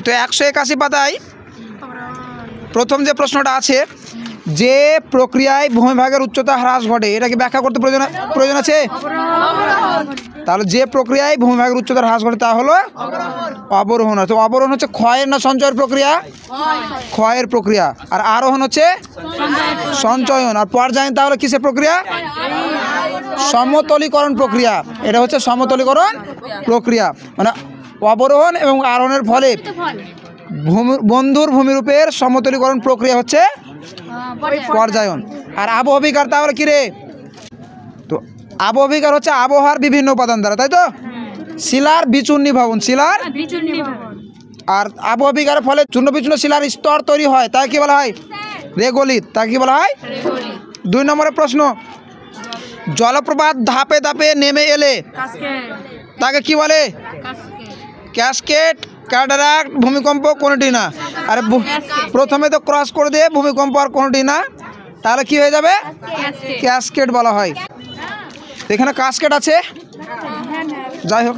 তো 181 পাতায় প্রথম যে প্রশ্নটা আছে, যে প্রক্রিয়ায় ভূমিভাগের উচ্চতা হ্রাস ঘটে, এটা কি ব্যাখ্যা করতে প্রয়োজন আছে? তাহলে যে প্রক্রিয়ায় ভূমিভাগের উচ্চতা হ্রাস ঘটে তা হলো অবরোহণ। তো অবরোহণ হচ্ছে ক্ষয়ের না সঞ্চয়ের প্রক্রিয়া? ক্ষয়ের প্রক্রিয়া। আর আরোহণ হচ্ছে সঞ্চয়ন। আর পর্যায়ন তাহলে কিসের প্রক্রিয়া? সমতলীকরণ প্রক্রিয়া। এটা হচ্ছে সমতলীকরণ প্রক্রিয়া। মানে অবরোহণ এবং আরোহণের ফলে বন্ধুর ভূমিরূপের সমতলীকরণ প্রক্রিয়া হচ্ছে পর্যায়ন। আর আবহবিকার তাহলে কি রে? তো আবহবিকার হচ্ছে আবহাওয়ার বিভিন্ন উপাদান দ্বারা, তাই তো? শিলার বিচূর্ণী ভবন, শিলার। আর আবহবিকারের ফলে চূর্ণ বিচূর্ণ শিলার স্তর তৈরি হয়, তাই কি বলা হয়? রেগোলিত। তাকে কি বলা হয়? 2 নম্বরের প্রশ্ন, জলপ্রপাত ধাপে ধাপে নেমে এলে তাকে কি বলে? ক্যাসকেড, ক্যাটারাক্ট, ভূমিকম্প কোনটি না? আরে প্রথমে তো ক্রস করে দিয়ে ভূমিকম্প আর কোনটি না, তাহলে কি হয়ে যাবে? ক্যাসকেড বলা হয়। এখানে কাসকেড আছে, যাই হোক।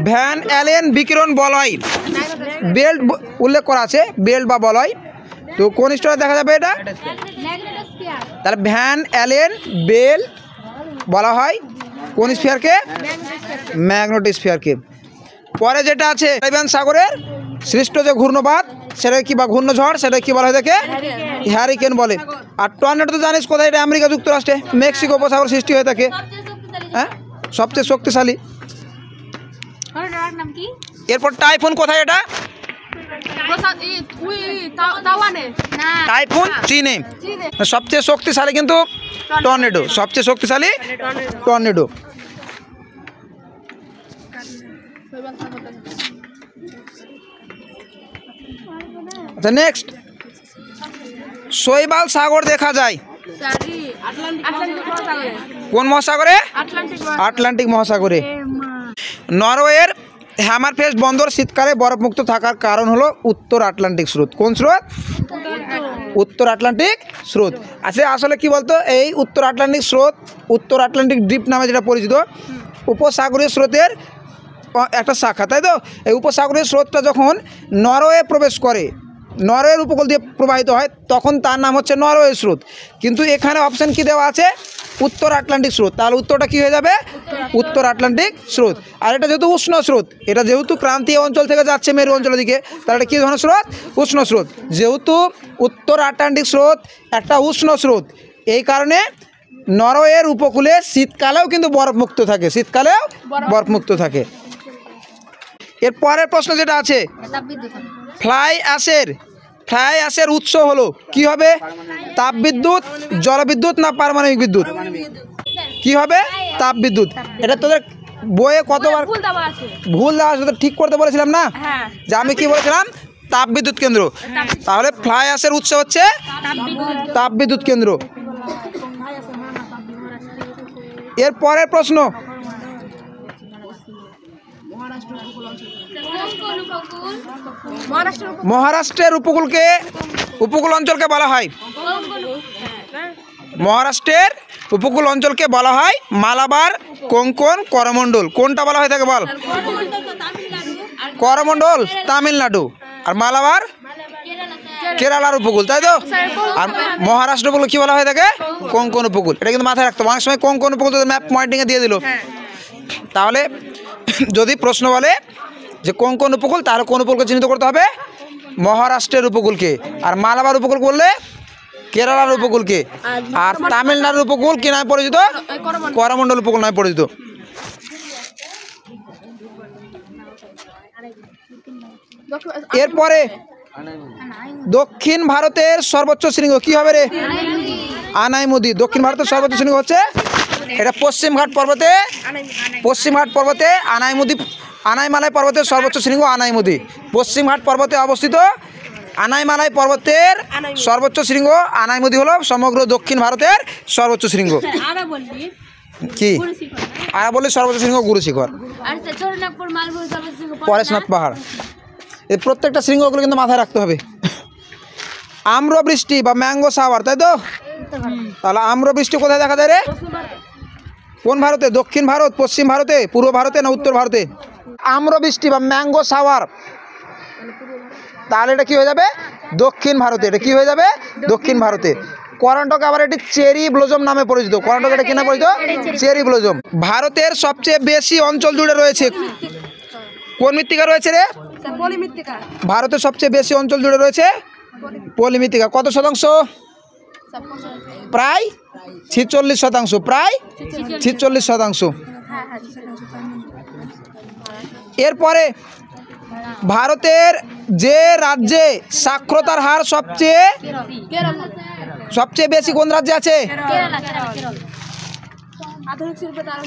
ভ্যান অ্যালেন বিকিরণ বলয়, বেল্ট উল্লেখ করা আছে, বেল্ট বা বলয়। তো কোন স্তরে দেখা যাবে এটা? তাহলে ভ্যান অ্যালেন বেল বলা হয় কোন স্ফিয়ারকে? ম্যাগনেটোস্ফিয়ারকে। পরে যেটা আছে, ক্যারিবিয়ান সাগরের সৃষ্ট যে ঘূর্ণবাদ সেটা কি বা ঘূর্ণঝড়, সেটা কি বলা হয়? দেখে হ্যারিকেন বলে। আর টর্নেডো তো জানিস কোথায়? এটা আমেরিকা যুক্তরাষ্ট্রে মেক্সিকো উপসাগর সৃষ্টি হয়ে থাকে। হ্যাঁ, সবচেয়ে শক্তিশালী। এরপর টাইফুন কোথায়? এটা টাইফুন চীনে। সবচেয়ে শক্তিশালী কিন্তু টর্নেডো, সবচেয়ে শক্তিশালী টর্নেডো। আচ্ছা, নেক্সট, শৈবাল সাগর দেখা যায় কোন মহাসাগরে? আটলান্টিক মহাসাগরে। নরওয়ের হ্যামারফেস্ট বন্দর শীতকালে বরফমুক্ত থাকার কারণ হলো উত্তর আটলান্টিক স্রোত। কোন স্রোত? উত্তর আটলান্টিক স্রোত। আচ্ছা, আসলে কি বলতো, এই উত্তর আটলান্টিক স্রোত, উত্তর আটলান্টিক দ্বীপ নামে যেটা পরিচিত, উপসাগরীয় স্রোতের একটা শাখা, তাই তো? এই উপসাগরীয় স্রোতটা যখন নরওয়ে প্রবেশ করে, নরওয়ের উপকূল দিয়ে প্রবাহিত হয়, তখন তার নাম হচ্ছে নরওয়ে স্রোত। কিন্তু এখানে অপশান কি দেওয়া আছে? উত্তর আটলান্টিক স্রোত। তাহলে উত্তরটা কি হয়ে যাবে? উত্তর আটলান্টিক স্রোত। আর এটা যেহেতু উষ্ণ স্রোত, এটা যেহেতু ক্রান্তীয় অঞ্চল থেকে যাচ্ছে মেরু অঞ্চলের দিকে, তাহলে এটা কী ধরনের স্রোত? উষ্ণ স্রোত। যেহেতু উত্তর আটলান্টিক স্রোত একটা উষ্ণ স্রোত, এই কারণে নরওয়ের উপকূলে শীতকালেও কিন্তু বরফমুক্ত থাকে, শীতকালেও বরফমুক্ত থাকে। এর পরের প্রশ্ন যেটা আছে, ফ্লাই অ্যাশের উৎস হলো কি হবে? তাপবিদ্যুৎ, জলবিদ্যুৎ না পারমাণবিক বিদ্যুৎ? কি হবে? তাপবিদ্যুৎ। এটা তোদের বইয়ে কতবার ভুল দেওয়া আছে, ঠিক করতে বলেছিলাম না? যে আমি কি বলেছিলাম? তাপবিদ্যুৎ কেন্দ্র। তাহলে ফ্লাই অ্যাশের উৎস হচ্ছে তাপবিদ্যুৎ কেন্দ্র। এর পরের প্রশ্ন, মহারাষ্ট্রের উপকূল অঞ্চলকে বলা হয়, মহারাষ্ট্রের উপকূল অঞ্চলকে বলা হয় মালাবার, কোঙ্কণ, করমণ্ডল। কোনটা বলা হয় থাকে বল? করমণ্ডল তামিলনাড়ু, আর মালাবার কেরালার উপকূল, তাই তো? আর মহারাষ্ট্র উপকূল কি বলা হয় থাকে? কোঙ্কণ উপকূল। এটা কিন্তু মাথায় রাখতে হবে। অনেক সময় কোঙ্কণ উপকূল ম্যাপ পয়েন্টিংয়ে দিয়ে দিল। তাহলে যদি প্রশ্ন বলে যে কোঙ্কণ উপকূল, তাহলে কোন উপকূলকে চিহ্নিত করতে হবে? মহারাষ্ট্রের উপকূলকে। আর মালাবার উপকূল বললে কেরালার উপকূলকে। আর তামিলনাড়ুর উপকূল কি নামে পরিচিত? করমণ্ডল উপকূল নামে পরিচিত। এরপরে দক্ষিণ ভারতের সর্বোচ্চ শৃঙ্গ কি হবে রে? আনাইমুদি। দক্ষিণ ভারতের সর্বোচ্চ শৃঙ্গ হচ্ছে এটা পশ্চিমঘাট পর্বতে আনাইমালাই পর্বতের সর্বোচ্চ শৃঙ্গ আনাইমুদি। পশ্চিমঘাট পর্বতে অবস্থিত আনাইমালাই পর্বতের সর্বোচ্চ শৃঙ্গ আনাইমুদি হলো সমগ্র দক্ষিণ ভারতের সর্বোচ্চ শৃঙ্গ। কি আর বলি? সর্বোচ্চ শৃঙ্গ গুরু শিখর, পরেশনাথ পাহাড়। এই প্রত্যেকটা শৃঙ্গগুলো কিন্তু মাথায় রাখতে হবে। আম্রবৃষ্টি বা ম্যাঙ্গো শাওয়ার, তাই তো? তাহলে আম্রবৃষ্টি কোথায় দেখা যায় রে? কোন ভারতে? দক্ষিণ ভারত, পশ্চিম ভারতে, পূর্ব ভারতে না উত্তর ভারতে? আম্রবৃষ্টি বা ম্যাঙ্গো শাওয়ার তাহলে এটা কি হয়ে যাবে? দক্ষিণ ভারতে। এটা কি হয়ে যাবে? দক্ষিণ ভারতে। কর্ণাটক আবার এটি চেরি ব্লজম নামে পরিচিত। কর্ণাটক এটা কি নামে পরিচিত? Cherry blossom. ভারতের সবচেয়ে বেশি অঞ্চল জুড়ে রয়েছে কোন মৃত্তিকা রয়েছে রে? ভারতের সবচেয়ে বেশি অঞ্চল জুড়ে রয়েছে পলি মৃত্তিকা। কত শতাংশ? প্রায় 46%। প্রায় 46%। এরপরে ভারতের যে রাজ্যে সাক্ষরতার হার সবচেয়ে বেশি কোন রাজ্যে আছে?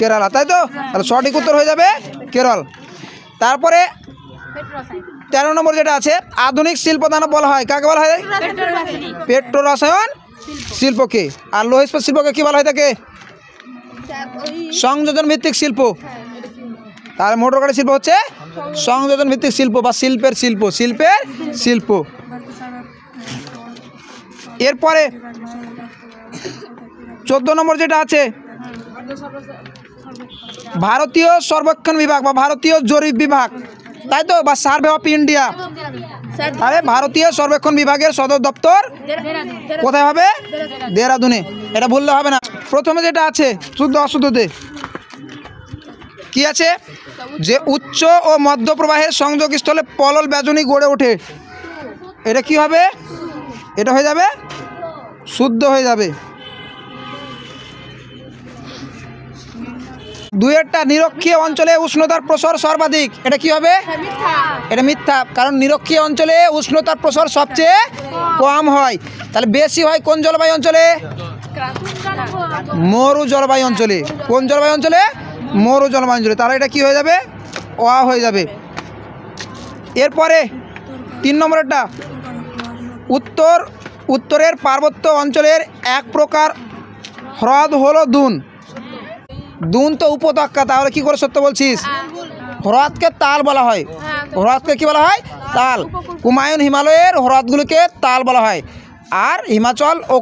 কেরালা, তাই তো? তাহলে সঠিক উত্তর হয়ে যাবে কেরল। তারপরে 13 নম্বর যেটা আছে, আধুনিক শিল্প দানব বলা হয় কাকে বলা হয়? পেট্রো রসায়ন শিল্পকে। আর লৌহ ইস্পাত শিল্পকে কি বলা হয় থাকে? সংযোজন ভিত্তিক শিল্প। তাহলে মোটর গাড়ি শিল্প হচ্ছে সংযোজন ভিত্তিক শিল্প বা শিল্পের শিল্প। এরপরে 14 নম্বর যেটা আছে, ভারতীয় সর্বেক্ষণ বিভাগ বা ভারতীয় জরিপ বিভাগ, তাই তো? বা সার্ভে অফ ইন্ডিয়া। তাহলে ভারতীয় সর্বেক্ষণ বিভাগের সদর দপ্তর কোথায় হবে? দেহরাদুনে। এটা ভুললে হবে না। প্রথমে যেটা আছে শুদ্ধ অশুদ্ধতে কি আছে? যে উচ্চ ও মধ্য প্রবাহের সংযোগস্থলে পলল বেজনী গড়ে ওঠে। এটা কি হবে? এটা হয়ে যাবে শুদ্ধ হয়ে যাবে। দুইয়েরটা, নিরক্ষীয় অঞ্চলে উষ্ণতার প্রসার সর্বাধিক। এটা কি হবে? এটা মিথ্যা, কারণ নিরক্ষীয় অঞ্চলে উষ্ণতার প্রসার সবচেয়ে কম হয়। তাহলে বেশি হয় কোন জলবায়ু অঞ্চলে? মরু জলবায়ু অঞ্চলে। কোন জলবায়ু অঞ্চলে? মরু জলবায়ু অঞ্চলে। তাহলে এটা কি হয়ে যাবে? অ হয়ে যাবে। এরপরে 3 নম্বরটা, উত্তরের পার্বত্য অঞ্চলের এক প্রকার হ্রদ হলো দুন। দুন তো উপত্যকা, তাহলে কি করে সত্য বলছিস? হ্রদকে তাল বলা হয়। হ্রদকে কি বলা হয়? তাল। কুমায়ুন হিমালয়ের হ্রদগুলিকে তাল বলা হয়। আর হিমাচল ও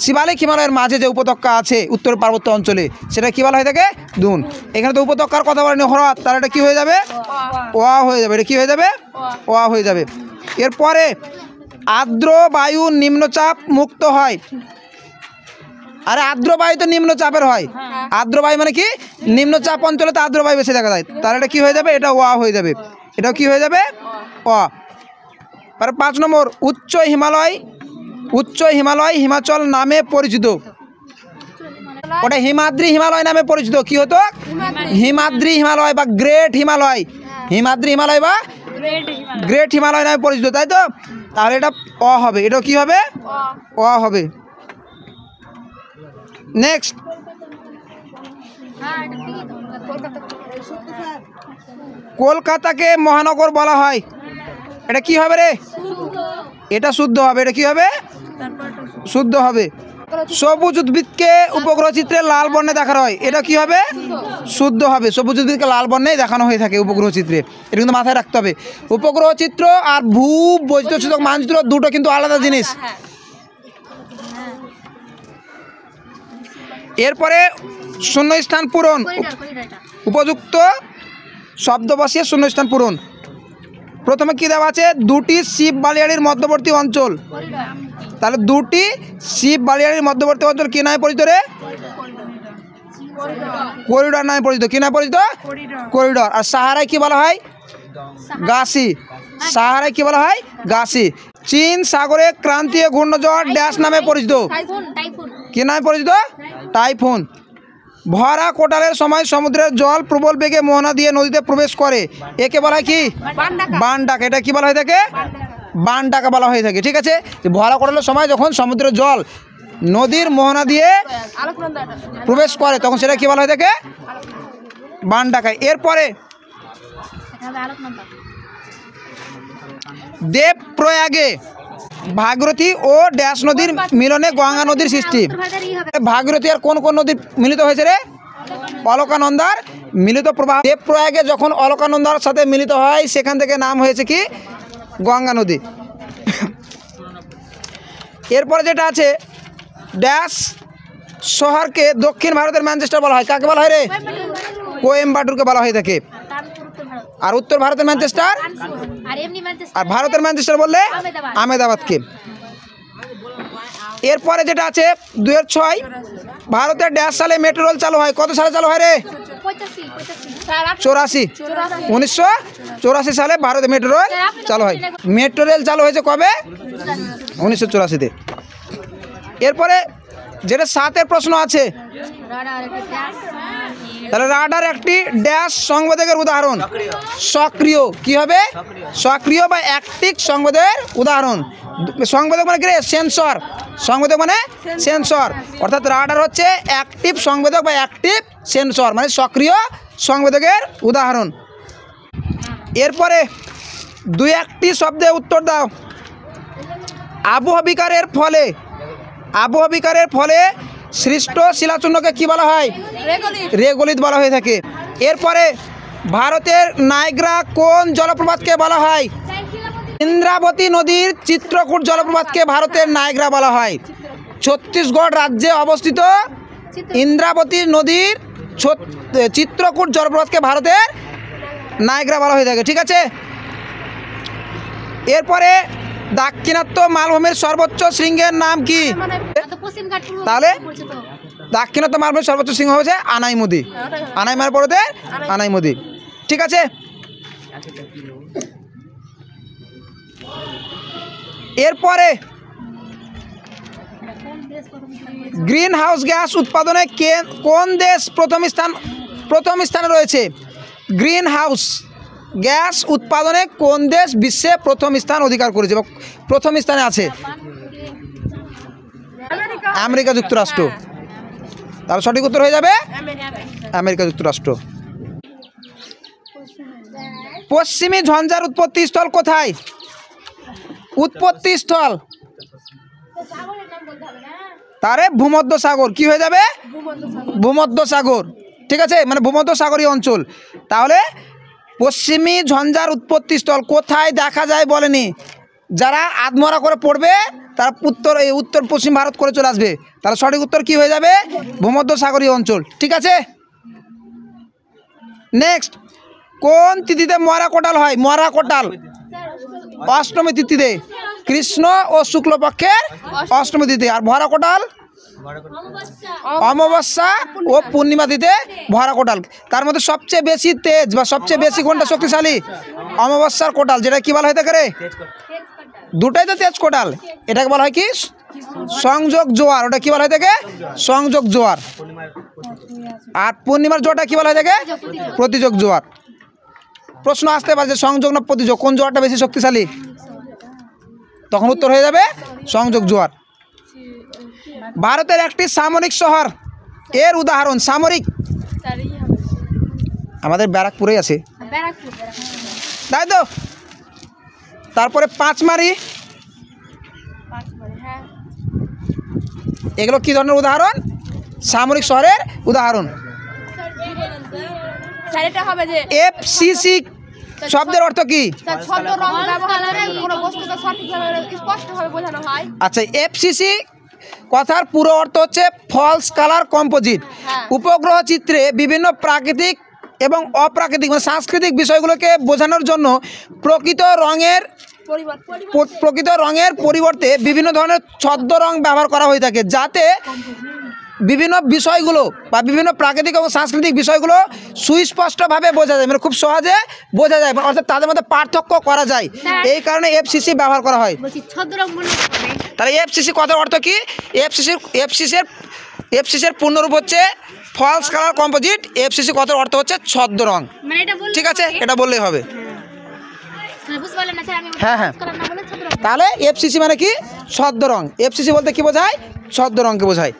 শিবালিক হিমালয়ের মাঝে যে উপত্যকা আছে উত্তর পার্বত্য অঞ্চলে, সেটা কি বলা হয় থাকে? দুন। এখানে তো উপত্যকার কথা বলেনি, হ্রদ। তাহলে এটা কি হয়ে যাবে? অ হয়ে যাবে। এটা কি হয়ে যাবে? অ হয়ে যাবে। এরপরে আর্দ্র বায়ু নিম্নচাপ মুক্ত হয়। আরে আর্দ্র বায়ু তো নিম্নচাপের হয়। আর্দ্র বায়ু মানে কি? নিম্নচাপ অঞ্চলে তো আর্দ্র বায়ু বেশি দেখা যায়। তাহলে এটা কি হয়ে যাবে? এটা অ হয়ে যাবে। এটাও কি হয়ে যাবে? অ। 5 নম্বর, উচ্চ হিমালয় হিমাচল নামে পরিচিত। ওটা হিমাদ্রি হিমালয় নামে পরিচিত। কি হতো? হিমাদ্রি হিমালয় বা গ্রেট হিমালয়। হিমাদ্রি হিমালয় বা গ্রেট হিমালয় নামে পরিচিত, তাই তো? তাহলে এটা অ হবে। এটাও কি হবে? অ হবে। নেক্সট, কলকাতাকে মহানগর বলা হয়। এটা কি হবে রে? এটা শুদ্ধ হবে। এটা কি হবে? শুদ্ধ হবে। সবুজ উদ্ভিদকে উপগ্রহ চিত্রে লাল বর্ণে দেখানো হয়। এটা কি হবে? শুদ্ধ হবে। সবুজ উদ্ভিদকে লাল বর্ণেই দেখানো হয়ে থাকে উপগ্রহ চিত্রে। এটা কিন্তু মাথায় রাখতে হবে। উপগ্রহ চিত্র আর ভূ বৈচিত্র্যসূচক মানচিত্র দুটো কিন্তু আলাদা জিনিস। এরপরে শূন্যস্থান পূরণ, উপযুক্ত শব্দ বসিয়ে শূন্যস্থান পূরণ। প্রথমে কি দেওয়া আছে? দুটি শিব বালিয়াড়ির মধ্যবর্তী অঞ্চল। তাহলে দুটি শিব বালিয়াড়ির মধ্যবর্তী অঞ্চল কি নামে পরিচিত রে? করিডর নামে পরিচিত। কি নামে পরিচিত? করিডর। আর সাহারায় কি বলা হয়? গাসি। সাহারায় কি বলা হয়? গাসি। চীন সাগরে ক্রান্তীয় ঘূর্ণঝড় ড্যাশ নামে পরিচিত। কি নামে পরিচিত? টাইফুন। ভরা কোটালের সময় সমুদ্রের জল প্রবল বেগে মোহনা দিয়ে নদীতে প্রবেশ করে। একে বলা হয় কি? বান ডাকা। এটা কি বলা হয়ে থাকে? বান ডাকা বলা হয়ে থাকে। ঠিক আছে? ভরা কোটালের সময় যখন সমুদ্রের জল নদীর মোহনা দিয়ে প্রবেশ করে তখন সেটা কি বলা হয়ে থাকে? বান ডাকা। এরপরে দেবপ্রয়াগে ভাগীরথী ও ড্যাশ নদীর মিলনে গঙ্গা নদীর সৃষ্টি। ভাগীরথী আর কোন কোন নদী মিলিত হয়েছে রে? অলকানন্দার মিলিত প্রবাহ। দেবপ্রয়াগে যখন অলকানন্দার সাথে মিলিত হয় সেখান থেকে নাম হয়েছে কি? গঙ্গা নদী। এরপরে যেটা আছে, ড্যাশ শহরকে দক্ষিণ ভারতের ম্যানচেস্টার বলা হয়। কাকে বলা হয় রে? কোয়েম্বাটুরকে বলা হয়ে থাকে। আর উত্তর ভারতের ম্যানচেস্টার, আর ভারতের ম্যানচেস্টার বললে আহমেদাবাদকে। এরপরে যেটা আছে 2006 ভারতের ড্যাশ সালে মেট্রো রেল চালু হয়? কত সালে চালু হয় রে? 84, 1984 সালে ভারতে মেট্রো রেল চালু হয়। মেট্রো রেল চালু হয়েছে কবে? 1984-তে। এরপরে যেটা 7-এর প্রশ্ন আছে, তাহলে রাডার একটি ড্যাশ সংবেদকের উদাহরণ? সক্রিয়। কি হবে? সক্রিয় বা অ্যাক্টিভ সংবেদকের উদাহরণ। সংবেদক মানে কি রে? সেন্সর। সংবেদক মানে সেন্সর, অর্থাৎ রাডার হচ্ছে অ্যাক্টিভ সংবেদক বা অ্যাক্টিভ সেন্সর, মানে সক্রিয় সংবেদকের উদাহরণ। এরপরে 2-1টি শব্দে উত্তর দাও। আবহাওয়া বিকারের ফলে সৃষ্ট শিলাচূর্ণকে কি বলা হয়? রেগলিত বলা হয়ে থাকে। এরপরে ভারতের নায়গ্রা কোন জলপ্রপাতকে বলা হয়? ইন্দ্রাবতী নদীর চিত্রকূট জলপ্রপাতকে ভারতের নায়গ্রা বলা হয়। ছত্তিশগড় রাজ্যে অবস্থিত ইন্দ্রাবতী নদীর চিত্রকূট জলপ্রপাতকে ভারতের নায়গ্রা বলা হয়ে থাকে। ঠিক আছে। এরপরে দাক্ষিণাত্য মালভূমির সর্বোচ্চ শৃঙ্গের নাম কি? তাহলে দাক্ষিণাত্য মালভূমির সর্বোচ্চ শৃঙ্গ হচ্ছে আনাইমুদি। আনাইমার পরে আনাইমুদি। ঠিক আছে। এরপরে গ্রিন হাউস গ্যাস উৎপাদনে কোন দেশ প্রথম স্থানে রয়েছে? গ্রিন হাউস গ্যাস উৎপাদনে কোন দেশ বিশ্বে প্রথম স্থান অধিকার করেছে বা প্রথম স্থানে আছে? আমেরিকা যুক্তরাষ্ট্র। তাহলে সঠিক উত্তর হয়ে যাবে আমেরিকা যুক্তরাষ্ট্র। পশ্চিমী ঝঞ্ঝার উৎপত্তি স্থল কোথায়? উৎপত্তি স্থল তারে ভূমধ্যসাগর। কি হয়ে যাবে? ভূমধ্যসাগর। ঠিক আছে, মানে ভূমধ্যসাগরীয় অঞ্চল। তাহলে পশ্চিমী ঝঞ্ঝার উৎপত্তি স্থল কোথায় দেখা যায় বলেনি। যারা আধমরা করে পড়বে তারা উত্তর পশ্চিম ভারত করে চলে আসবে। তাহলে সঠিক উত্তর কি হয়ে যাবে? ভূমধ্যসাগরীয় অঞ্চল। ঠিক আছে। নেক্সট, কোন তিথিতে মরা কোটাল হয়? মরা কোটাল অষ্টমী তিথিতে, কৃষ্ণ ও শুক্লপক্ষের অষ্টমী তিথি। আর ভরা কোটাল অমাবস্যা ও পূর্ণিমা তিথিতে ভরা কোটাল। তার মধ্যে সবচেয়ে বেশি তেজ বা সবচেয়ে বেশি কোনটা শক্তিশালী? অমাবস্যার কোটাল। যেটা কি বলা হয়ে থাকে রে? দুটাই তো তেজ কোটাল। এটাকে বলা হয় কি? সংযোগ জোয়ার। ওটা কি বলা হয়ে থাকে? সংযোগ জোয়ার। আর পূর্ণিমার জোয়ারটা কি বলা হয়ে থাকে? প্রতিযোগ জোয়ার। প্রশ্ন আসতে পারে যে সংযোগ না প্রতিযোগ, কোন জোয়ারটা বেশি শক্তিশালী? তখন উত্তর হয়ে যাবে সংযোগ জোয়ার। ভারতের একটি সামরিক শহর এর উদাহরণ? সামরিক আমাদের ব্যারাকপুরেই আছে, তাই তো। তারপরে পাঁচমারি, এগুলো কি ধরনের উদাহরণ? সামরিক শহরের উদাহরণ। এফসিসি শব্দের অর্থ কি? আচ্ছা, এফসিসি কথার পুরো অর্থ হচ্ছে ফলস কালার কম্পোজিট। উপগ্রহ চিত্রে বিভিন্ন প্রাকৃতিক এবং অপ্রাকৃতিক মানে সাংস্কৃতিক বিষয়গুলোকে বোঝানোর জন্য প্রকৃত রঙের পরিবর্তে বিভিন্ন ধরনের ছদ্ম রং ব্যবহার করা হয়ে থাকে, যাতে বিভিন্ন বিষয়গুলো বা বিভিন্ন প্রাকৃতিক এবং সাংস্কৃতিক বিষয়গুলো সুস্পষ্টভাবে বোঝা যায়, মানে খুব সহজে বোঝা যায়, অর্থাৎ তাদের মধ্যে পার্থক্য করা যায়। এই কারণে এফসিসি ব্যবহার করা হয়। তাহলে এফসিসি কথার অর্থ কি? এফসিসির পূর্ণরূপ হচ্ছে ফলস কালার কম্পোজিট। এফসিসি কথার অর্থ হচ্ছে ছদ্ম রং। ঠিক আছে, এটা বললেই হবে। হ্যাঁ হ্যাঁ, তাহলে এফসিসি মানে কি? ছদ্ম রং। এফসিসি বলতে কি বোঝায়? ছদ্ম রংকে বোঝায়।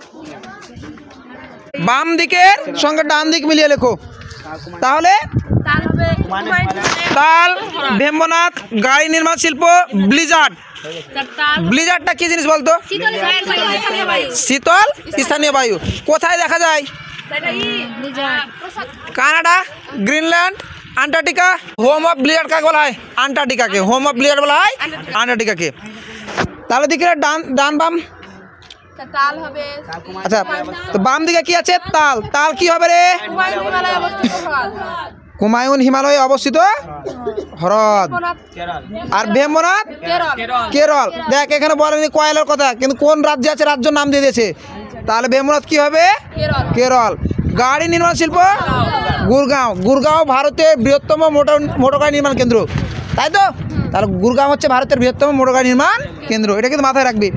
বাম দিকের সঙ্গে ডান দিক মিলিয়ে লেখো। তাহলে তাল, ভেম্বনাথ, গাড়ি নির্মাণ শিল্প, ব্লিজার্ড। ব্লিজার্ডটা কি জিনিস বলতো? শীতল স্থানীয় বায়ু। কোথায় দেখা যায়? Canada, Greenland, Antarctica. Home of Blizzard কাকে বলা হয়? আন্টার্কটিকাকে। হোম অফ ব্লিজার্ড বলা হয় আন্টার্কটিকাকে। তাহলে দিকে ডান বাম। আচ্ছা, তো বাম দিকে কি আছে? তাল। তাল কি হবে রে? কুমায়ুন হিমালয়ে অবস্থিত হ্রদ। আর ভেম্বনাথ কেরল। দেখ এখানে বলেনি কয়লার কথা, কিন্তু কোন রাজ্যে আছে রাজ্যের নাম দিয়ে দিয়েছে, তাহলে ভেম্বনাথ কি হবে? কেরল। গাড়ি নির্মাণ শিল্প গুরগাঁও। গুরগাঁও ভারতের বৃহত্তম মোটর গাড়ি নির্মাণ কেন্দ্র, তাই তো? তাহলে গুরগাঁও হচ্ছে ভারতের বৃহত্তম মোটর গাড়ি নির্মাণ কেন্দ্র, এটা কিন্তু মাথায় রাখবি।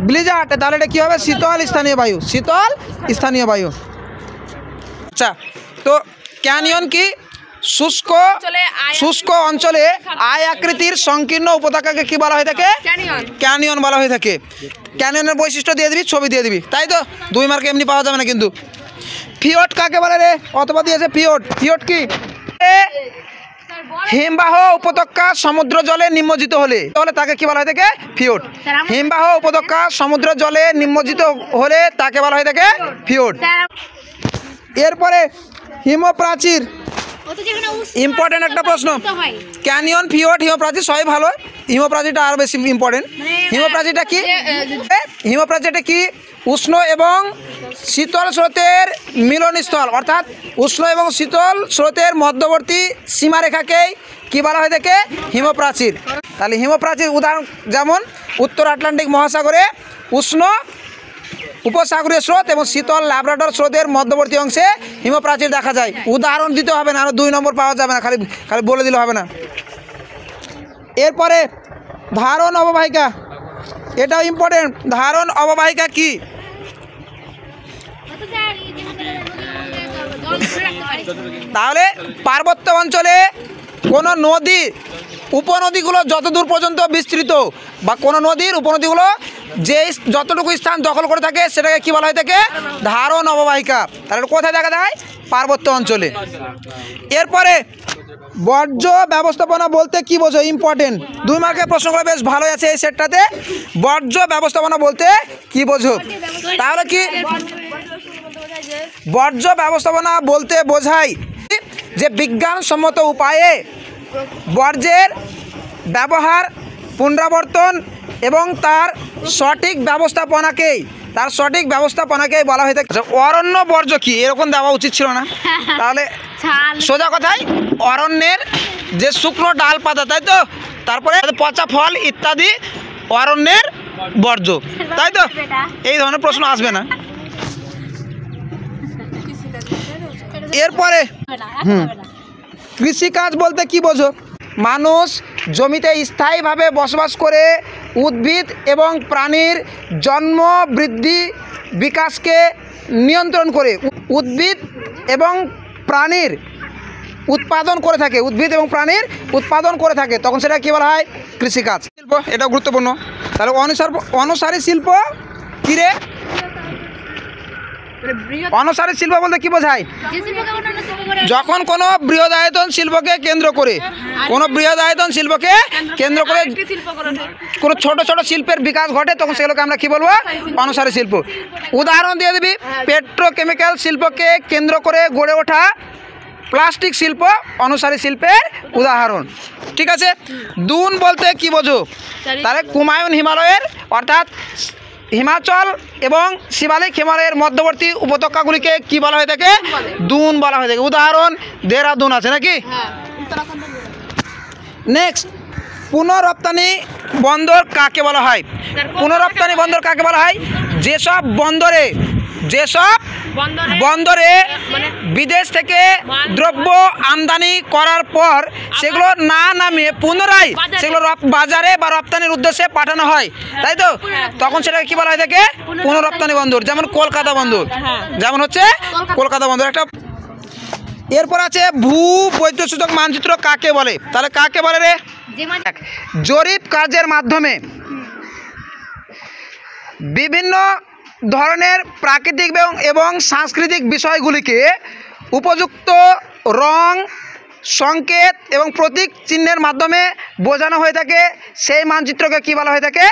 ব্লিজার্ড, তাহলে এটা কী হবে? শীতল স্থানীয় বায়ু। শীতল স্থানীয় বায়ু। আচ্ছা, তো ক্যানিয়ন কি? শুষ্ক অঞ্চলে আয় আকৃতির সংকীর্ণ উপত্যকাকে কি বলা হয়ে থাকে? ক্যানিয়ন বলা হয়ে থাকে। ক্যানিয়নের বৈশিষ্ট্য দিয়ে দিবি, ছবি দিয়ে দিবি, তাই তো? 2 মার্ক এমনি পাওয়া যাবে না কিন্তু। ফিওর্ড কাকে বলে রে? অথবা দিয়েছে ফিওর্ড। ফিওর্ড কি? হিমবাহ উপত্যকা সমুদ্র জলে নিমজ্জিত হলে তাকে কি বলা হয়ে থাকে? ফিওর্ড। হিমবাহ উপত্যকা সমুদ্র জলে নিমজ্জিত হলে তাকে বলা হয়ে থাকে ফিওর্ড। এরপরে হিমপ্রাচীর, ইম্পর্টেন্ট একটা প্রশ্ন। ক্যানিয়ন, ফিওর্ড, হিমপ্রাচীর সবই ভালো, হিমপ্রাচীরটা আরও বেশি ইম্পর্টেন্ট। হিমপ্রাচীরটা কি? হিমপ্রাচীরটা কি? উষ্ণ এবং শীতল স্রোতের মিলনস্থল, অর্থাৎ উষ্ণ এবং শীতল স্রোতের মধ্যবর্তী সীমারেখাকেই কী বলা হয়ে থাকে? হিমপ্রাচীর। তাহলে হিমপ্রাচীর উদাহরণ যেমন উত্তর আটলান্টিক মহাসাগরে উষ্ণ উপসাগরীয় স্রোত এবং শীতল ল্যাব্রাডর স্রোতের মধ্যবর্তী অংশে হিমপ্রাচীর দেখা যায়। উদাহরণ দিতে হবে না, আরও 2 নম্বর পাওয়া যাবে না, খালি বলে দিলে হবে না। এরপরে ধারণ অববাহিকা, এটাও ইম্পর্টেন্ট। ধারণ অববাহিকা কি? তাহলে পার্বত্য অঞ্চলে কোনো নদী উপনদীগুলো যতদূর পর্যন্ত বিস্তৃত, বা কোনো নদীর উপনদীগুলো যে যতটুকু স্থান দখল করে থাকে সেটাকে কি বলা হয়ে থাকে? ধারণ অববাহিকা। তাহলে কোথায় দেখা যায়? পার্বত্য অঞ্চলে। এরপরে বর্জ্য ব্যবস্থাপনা বলতে কি বোঝো? ইম্পর্টেন্ট, 2 মার্কের প্রশ্নগুলো বেশ ভালোই আছে এই সেটটাতে। বর্জ্য ব্যবস্থাপনা বলতে কি বোঝো? তাহলে কি বর্জ্য ব্যবস্থাপনা বলতে বোঝায় যে বিজ্ঞানসম্মত উপায়ে বর্জ্যের ব্যবহার, পুনরাবর্তন এবং তার সঠিক ব্যবস্থাপনাকেই বলা হয়ে থাকে। অরণ্য বর্জ্য কি? এরকম দেওয়া উচিত ছিল না। তাহলে সোজা কথায় অরণ্যের যে শুকনো ডাল পাতা, তাই তো? তারপরে পচা ফল ইত্যাদি অরণ্যের বর্জ্য, তাই তো? এই ধরনের প্রশ্ন আসবে না। এরপরে কৃষিকাজ বলতে কি বোঝো? মানুষ জমিতে স্থায়ীভাবে বসবাস করে উদ্ভিদ এবং প্রাণীর জন্ম, বৃদ্ধি, বিকাশকে নিয়ন্ত্রণ করে উদ্ভিদ এবং প্রাণীর উৎপাদন করে থাকে, তখন সেটা কী বলা হয়? কৃষিকাজ। শিল্প, এটাও গুরুত্বপূর্ণ। তাহলে অনুসারী শিল্প কী রে? অনুসারী শিল্প বলতে কি বোঝায়? যখন কোনো বৃহদায়তন শিল্পকে কেন্দ্র করে কোনো ছোট ছোট শিল্পের বিকাশ ঘটে, তখন সেগুলোকে আমরা কি বলবো? অনুসারী শিল্প। উদাহরণ দিয়ে দিবি, পেট্রোকেমিক্যাল শিল্পকে কেন্দ্র করে গড়ে ওঠা প্লাস্টিক শিল্প অনুসারী শিল্পের উদাহরণ। ঠিক আছে। দুন বলতে কি বোঝো? তাহলে কুমায়ুন হিমালয়ের, অর্থাৎ হিমাচল এবং শিবালিক হিমালয়ের মধ্যবর্তী উপত্যকাগুলিকে কি বলা হয়ে থাকে? দুন বলা হয়ে থাকে। উদাহরণ দেহরাদুন আছে নাকি? নেক্সট, পুনরপ্তানি বন্দর কাকে বলা হয়? পুনরপ্তানি বন্দর কাকে বলা হয়? যেসব বন্দরে বিদেশ থেকে দ্রব্য আমদানি করার পর সেগুলো না নামিয়ে পুনরায় সেগুলো বাজারে বা রপ্তানির উদ্দেশ্যে পাঠানো হয়, তাই তো? তখন সেটাকে কি বলা হয় থাকে? পুনরপ্তানি বন্দর। যেমন কলকাতা বন্দর, যেমন হচ্ছে কলকাতা বন্দর একটা। এরপর আছে ভূ বৈচিত্র্যসূচক মানচিত্র কাকে বলে? তাহলে কাকে বলে রে? জরিপ কার্যের মাধ্যমে বিভিন্ন ধরনের প্রাকৃতিক এবং সাংস্কৃতিক বিষয়গুলিকে উপযুক্ত রং, সংকেত এবং প্রতীক চিহ্নের মাধ্যমে বোঝানো হয়ে থাকে। সেই মানচিত্রকে কি বলা হয়ে থাকে?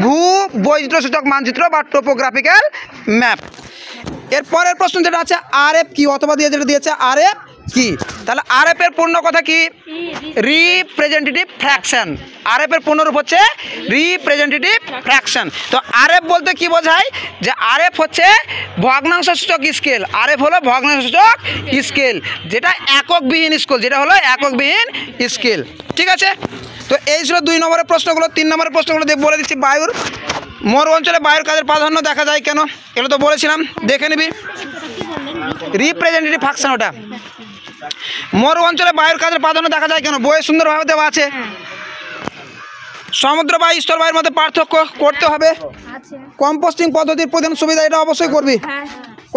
ভূ বৈচিত্র্যসূচক মানচিত্র বা টোপোগ্রাফিক্যাল ম্যাপ। এর পরের প্রশ্ন যেটা আছে আরএফ কি, অথবা যেটা দিয়েছে আরএফ কি। তাহলে আরএফ এর পূর্ণ কথা কি? Representative fraction. আরএফ এর পূর্ণরূপ হচ্ছে রিপ্রেজেন্টেটিভ ফ্র্যাকশন। তো আরএফ বলতে কি বোঝায়? যে আরএফ হচ্ছে ভগ্নাংশসূচক স্কেল। আরএফ হলো ভগ্নাংশসূচক স্কেল, যেটা এককবিহীন স্কেল, যেটা হলো এককবিহীন স্কেল। ঠিক আছে, তো এই ছিল 2 নম্বরের প্রশ্নগুলো। 3 নম্বরের প্রশ্নগুলো বলে দিচ্ছি। বায়ুর মরু অঞ্চলে বায়ুর কাজের প্রাধান্য দেখা যায় কেন? এগুলো তো বলেছিলাম, দেখে নিবি। রিপ্রেজেন্টেটিভ ফ্র্যাকশন ওটা। মরু অঞ্চলে বায়ুর কাজের প্রাধান্য দেখা যায় কেন? বইয়ে সুন্দরভাবে দেওয়া আছে। সমুদ্র বায়ু স্থল বায়ুর মধ্যে পার্থক্য করতে হবে। কম্পোস্টিং পদ্ধতির প্রধান সুবিধা, এটা অবশ্যই করবি।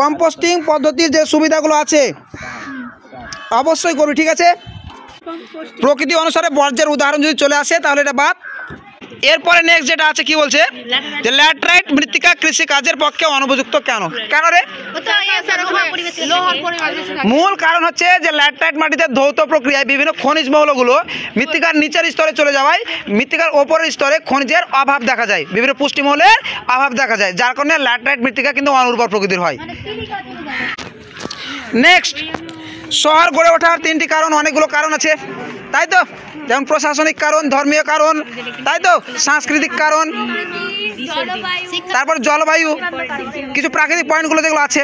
কম্পোস্টিং পদ্ধতির যে সুবিধাগুলো আছে অবশ্যই করবি। ঠিক আছে, প্রকৃতি অনুসারে বর্জ্যের উদাহরণ যদি চলে আসে তাহলে এটা বাদ। এরপরে নেক্সট যেটা আছে কি বলছে? যে ল্যাটেরাইট মৃত্তিকা কৃষি কাজের পক্ষে অনুপযুক্ত কেন? কেন রে? মূল কারণ হচ্ছে যে ল্যাটেরাইট মাটিতে ধৌত প্রক্রিয়ায় বিভিন্ন খনিজ মৌলগুলো মৃত্তিকার নিচের স্তরে চলে যাওয়ায় মৃত্তিকার ওপরের স্তরে খনিজের অভাব দেখা যায়, বিভিন্ন পুষ্টিমূলের অভাব দেখা যায়, যার কারণে ল্যাটেরাইট মৃত্তিকা কিন্তু অনুর্বর প্রকৃতির হয়। নেক্সট, শহর গড়ে ওঠার 3টি কারণ, অনেকগুলো কারণ আছে, তাই তো? যেমন প্রশাসনিক কারণ, ধর্মীয় কারণ, তাই তো, সাংস্কৃতিক কারণ, তারপর জলবায়ু, কিছু প্রাকৃতিক পয়েন্টগুলো যেগুলো আছে,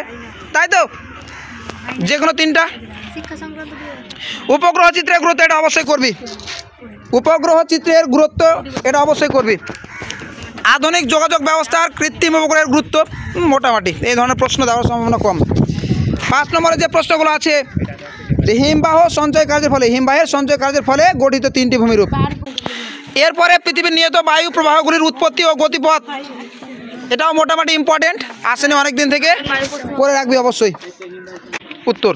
তাই তো? যে কোনো 3টা। উপগ্রহ চিত্রের গুরুত্ব, এটা অবশ্যই করবি। উপগ্রহ চিত্রের গুরুত্ব, এটা অবশ্যই করবি। আধুনিক যোগাযোগ ব্যবস্থার কৃত্রিম উপগ্রহের গুরুত্ব মোটামুটি। এই ধরনের প্রশ্ন দেওয়ার সম্ভাবনা কম। 5 নম্বরে যে প্রশ্নগুলো আছে, হিমবাহ সঞ্চয় কার্যের ফলে, হিমবাহের সঞ্চয় কার্যের ফলে গঠিত 3টি ভূমিরূপ। এরপরে পৃথিবীর নিয়ত বায়ু প্রবাহগুলির উৎপত্তি ও গতিপথ, এটাও মোটামুটি ইম্পর্টেন্ট, আসেনি অনেক দিন থেকে, করে রাখবি অবশ্যই উত্তর।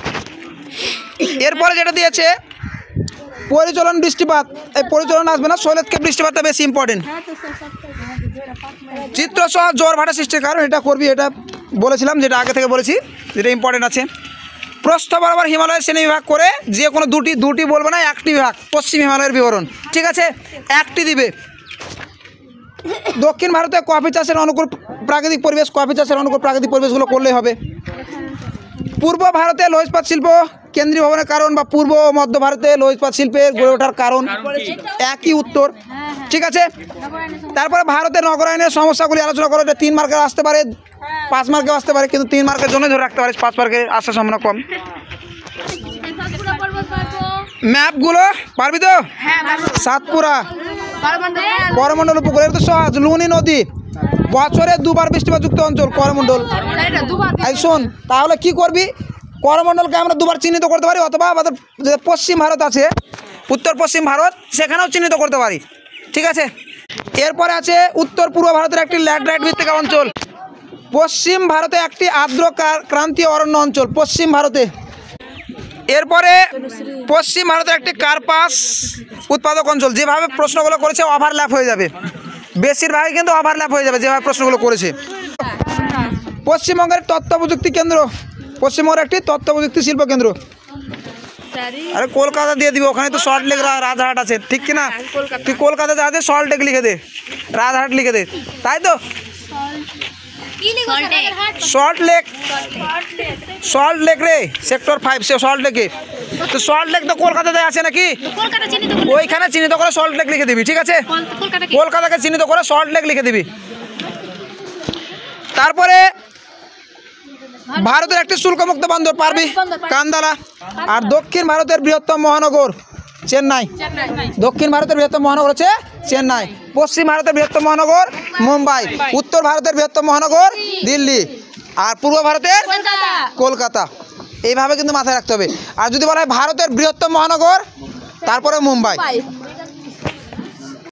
এরপরে যেটা দিয়েছে পরিচলন বৃষ্টিপাত, এই পরিচলন আসবে না, শৈলক্ষেপ বৃষ্টিপাতটা বেশি ইম্পর্টেন্ট। চিত্রসহ জোয়ার ভাটা সৃষ্টির কারণ, এটা করবি, এটা বলেছিলাম, যেটা আগে থেকে বলেছি, যেটা ইম্পর্টেন্ট আছে। প্রস্থ বরাবর হিমালয়ের শ্রেণী বিভাগ করে যে কোনো দুটি বলবে না, একটি বিভাগ, পশ্চিম হিমালয়ের বিবরণ। ঠিক আছে, একটি দিবে। দক্ষিণ ভারতে কফি চাষের অনুকূল প্রাকৃতিক পরিবেশ, কফি চাষের অনুকূল প্রাকৃতিক পরিবেশগুলো করলেই হবে। পূর্ব ভারতে লৌহ ইস্পাত শিল্প কেন্দ্রীয় ভবনের কারণ, বা পূর্ব ও মধ্য ভারতে লৌহ ইস্পাত শিল্পের গড়ে ওঠার কারণ, একই উত্তর। ঠিক আছে, তারপরে ভারতের নগরায়নের সমস্যাগুলি আলোচনা করো, এটা 3 মার্কের আসতে পারে, 5 মার্কেও আসতে পারে, কিন্তু 3 মার্কের জন্যই ধরে রাখতে পারিস, 5 মার্কে আসার সম্ভাবনা কম। ম্যাপগুলো পারবি তো? সাতপুরা, করমণ্ডল উপকূল, এটা তো সহজ। লুনি নদী, বছরে 2বার বৃষ্টিপাতযুক্ত অঞ্চল করমণ্ডল। এই শোন, তাহলে কি করবি? করমণ্ডলকে আমরা 2বার চিহ্নিত করতে পারি, অথবা আমাদের যে পশ্চিম ভারত আছে, উত্তর পশ্চিম ভারত, সেখানেও চিহ্নিত করতে পারি। ঠিক আছে, এরপরে আছে উত্তর পূর্ব ভারতের একটি ল্যাটেরাইট মৃত্তিকা অঞ্চল, পশ্চিম ভারতে একটি আর্দ্র ক্রান্তীয় অরণ্য অঞ্চল, পশ্চিম ভারতে। এরপরে পশ্চিম ভারতের একটি কার্পাস উৎপাদক অঞ্চল। যেভাবে প্রশ্নগুলো করেছে ওভারল্যাপ হয়ে যাবে, বেশিরভাগই কিন্তু ওভারল্যাপ হয়ে যাবে যেভাবে প্রশ্নগুলো করেছে। পশ্চিমবঙ্গের তথ্য প্রযুক্তি কেন্দ্র, পশ্চিমবঙ্গের একটি তথ্য প্রযুক্তি শিল্প কেন্দ্র। আরে কলকাতা দিয়ে দিবি, ওখানে তো সল্ট লেক রাজারহাট আছে, ঠিক কিনা? তুই কলকাতা যাতে সল্ট লেক লিখে দে, রাজারহাট লিখে দে, তাই তো? সল্ট লেক রে, সেক্টর 5, সে সল্ট লেকে। তো সল্ট লেক তো কলকাতাতে আছে নাকি? ওইখানে চিহ্নিত করে সল্ট লেক লিখে দিবি। ঠিক আছে, কলকাতাকে চিহ্নিত করে সল্ট লেক লিখে দিবি। তারপরে ভারতের একটি শুল্কমুক্ত বন্দর, পারবি? কান্দালা। আর দক্ষিণ ভারতের বৃহত্তম মহানগর চেন্নাই। দক্ষিণ ভারতের বৃহত্তম মহানগর হচ্ছে চেন্নাই। পশ্চিম ভারতের বৃহত্তম মহানগর মুম্বাই। উত্তর ভারতের বৃহত্তম মহানগর দিল্লি। আর পূর্ব ভারতের কলকাতা। এইভাবে কিন্তু মাথায় রাখতে হবে। আর যদি বলা হয় ভারতের বৃহত্তম মহানগর, তারপরে মুম্বাই।